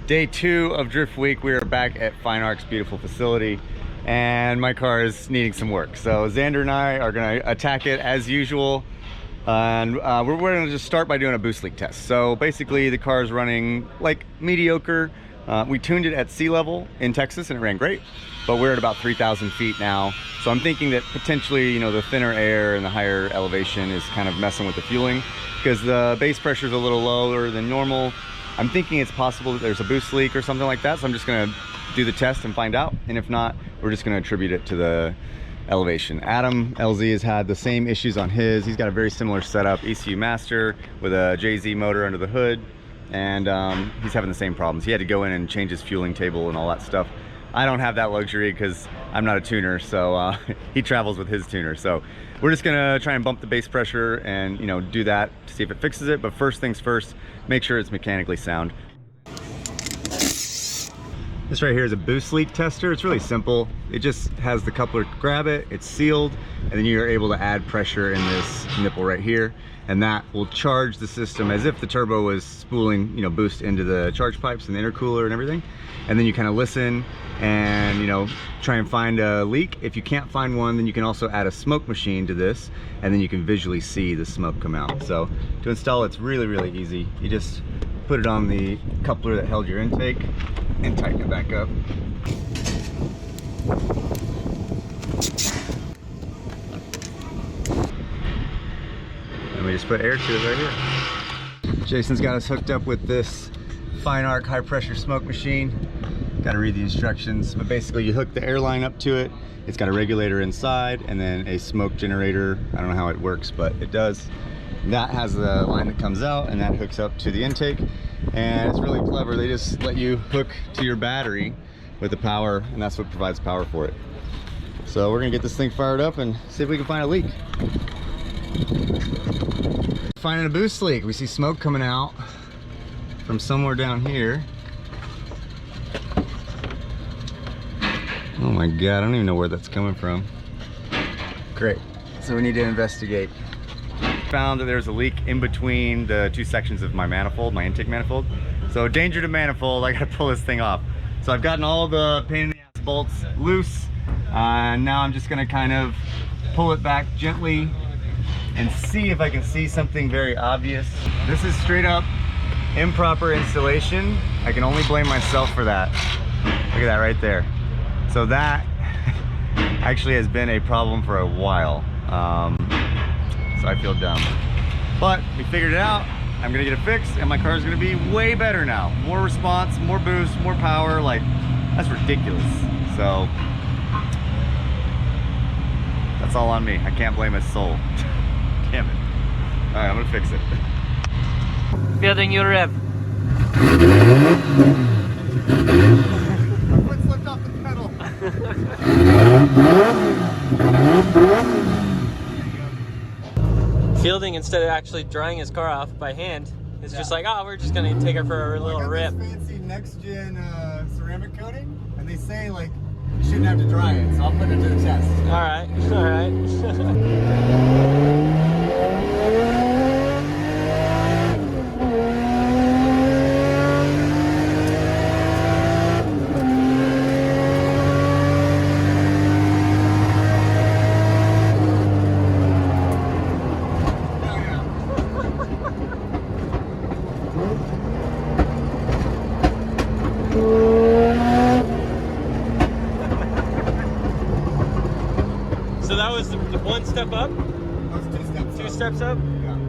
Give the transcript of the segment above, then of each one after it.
Day 2 of Drift Week. We are back at Fine Arc's beautiful facility, and my car is needing some work. So Xander and I are going to attack it as usual, and we're going to just start by doing a boost leak test. So basically the car is running like mediocre. We tuned it at sea level in Texas and it ran great, but we're at about 3,000 feet now. So I'm thinking that potentially, you know, the thinner air and the higher elevation is kind of messing with the fueling because the base pressure is a little lower than normal. I'm thinking it's possible that there's a boost leak or something like that. So I'm just gonna do the test and find out. And if not, we're just gonna attribute it to the elevation. Adam LZ has had the same issues on his. He's got a very similar setup, ECU master with a JZ motor under the hood. And he's having the same problems. He had to go in and change his fueling table and all that stuff. I don't have that luxury because I'm not a tuner, so he travels with his tuner. So we're just gonna try and bump the base pressure and, you know, do that to see if it fixes it. But first things first, make sure it's mechanically sound. This right here is a boost leak tester. It's really simple. It just has the coupler, grab it, it's sealed, and then you're able to add pressure in this nipple right here, and that will charge the system as if the turbo was spooling, you know, boost into the charge pipes and the intercooler and everything. And then you kind of listen and, you know, try and find a leak. If you can't find one, then you can also add a smoke machine to this, and then you can visually see the smoke come out. So to install, it's really, really easy. You just put it on the coupler that held your intake and tighten it back up. And we just put air to it right here. Jason's got us hooked up with this Fine Arc high pressure smoke machine. Got to read the instructions, but basically you hook the air line up to it. It's got a regulator inside and then a smoke generator. I don't know how it works, but it does. That has the line that comes out and that hooks up to the intake. And it's really clever. They just let you hook to your battery with the power, and that's what provides power for it. So we're gonna get this thing fired up and see if we can find a leak. Finding a boost leak. We see smoke coming out from somewhere down here. Oh my God, I don't even know where that's coming from. Great, so we need to investigate. Found that there's a leak in between the two sections of my manifold, my intake manifold. So danger to manifold, I gotta pull this thing off. So I've gotten all the pain in the ass bolts loose. And now I'm just gonna kind of pull it back gently and see if I can see something very obvious. This is straight up improper installation. I can only blame myself for that. Look at that right there. So that actually has been a problem for a while. So I feel dumb. But we figured it out. I'm gonna get it fixed and my car is gonna be way better now. More response, more boost, more power. Like, that's ridiculous. So that's all on me. I can't blame a soul. Damn it. All right, I'm gonna fix it. Building your rev. My foot slipped off the pedal. Fielding, instead of actually drying his car off by hand, is just like, oh, we're just gonna take her for a little rip. This fancy next gen ceramic coating, and they say like you shouldn't have to dry it, so I'll put it to the test. All right, all right. So that was the one step up? That was Two steps up?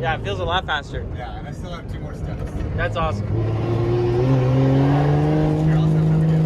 Yeah, it feels a lot faster. Yeah, and I still have 2 more steps. That's awesome. Here, I'll step it up again.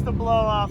to blow off.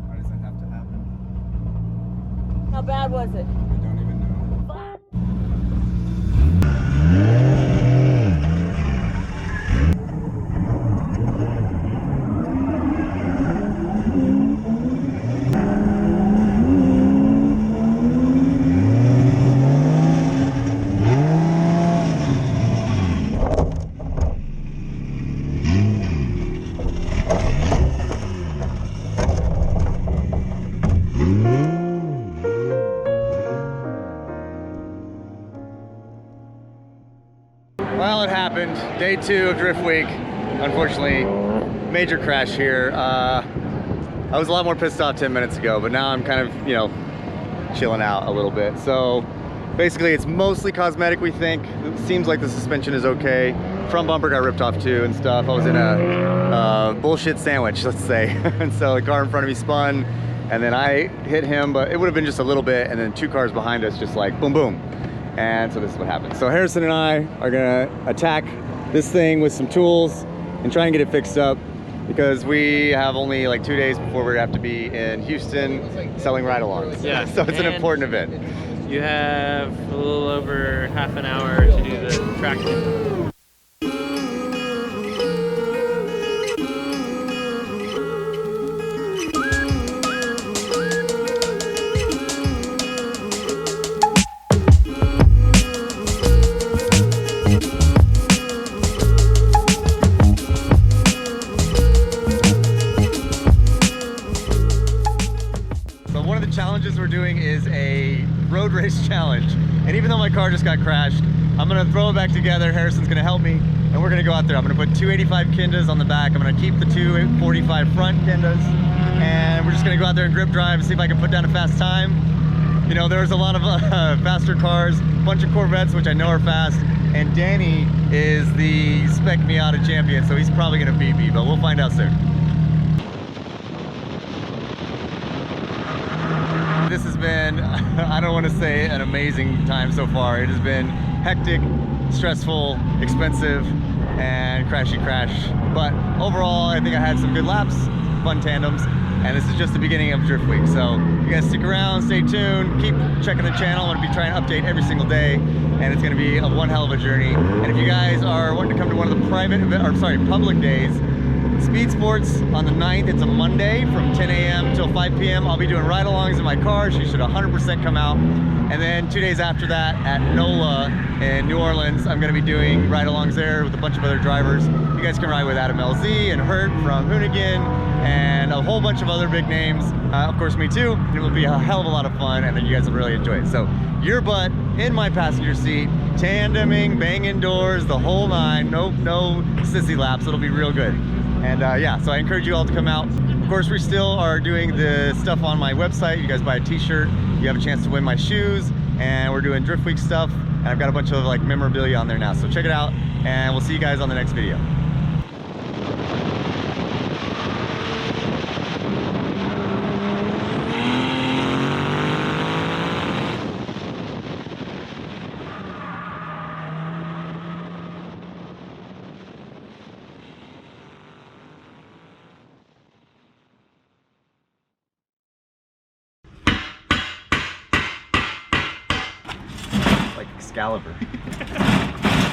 Why does that have to happen? How bad was it? I don't even know. Well, it happened. Day 2 of Drift Week. Unfortunately, major crash here. I was a lot more pissed off 10 minutes ago, but now I'm kind of, you know, chilling out a little bit. So basically, it's mostly cosmetic, we think. It seems like the suspension is okay. Front bumper got ripped off too and stuff. I was in a bullshit sandwich, let's say. And so the car in front of me spun, and then I hit him, but it would have been just a little bit, and then 2 cars behind us just like boom, boom. And so this is what happened. So Harrison and I are gonna attack this thing with some tools and try and get it fixed up, because we have only like 2 days before we're gonna have to be in Houston selling ride-alongs. Yeah. So it's an important event. You have a little over half an hour to do the traction. Challenges we're doing is a road race challenge, and even though my car just got crashed, I'm gonna throw it back together. Harrison's gonna help me, and we're gonna go out there. I'm gonna put 285 Kindas on the back. I'm gonna keep the 245 front Kindas, and we're just gonna go out there and grip drive and see if I can put down a fast time. You know, there's a lot of faster cars, a bunch of Corvettes, which I know are fast, and Danny is the Spec Miata champion, so he's probably gonna beat me, but we'll find out soon. This has been, I don't want to say an amazing time so far. It has been hectic, stressful, expensive, and crashy crash. But overall, I think I had some good laps, fun tandems, and this is just the beginning of Drift Week. So you guys stick around, stay tuned, keep checking the channel. I'm going to be trying to update every single day, and it's going to be a one hell of a journey. And if you guys are wanting to come to one of the public days, Speed Sports on the 9th, it's a Monday from 10 a.m. till 5 p.m. I'll be doing ride-alongs in my car, so you should 100% come out. And then 2 days after that at NOLA in New Orleans, I'm gonna be doing ride-alongs there with a bunch of other drivers. You guys can ride with Adam LZ and Hurt from Hoonigan and a whole bunch of other big names. Of course, me too. It will be a hell of a lot of fun, and then you guys will really enjoy it. So your butt in my passenger seat, tandeming, banging doors, the whole nine. No sissy laps. It'll be real good. And yeah, so I encourage you all to come out. Of course, we still are doing the stuff on my website. You guys buy a t-shirt, you have a chance to win my shoes, and we're doing Drift Week stuff, and I've got a bunch of like memorabilia on there now. So check it out, and we'll see you guys on the next video. Excalibur.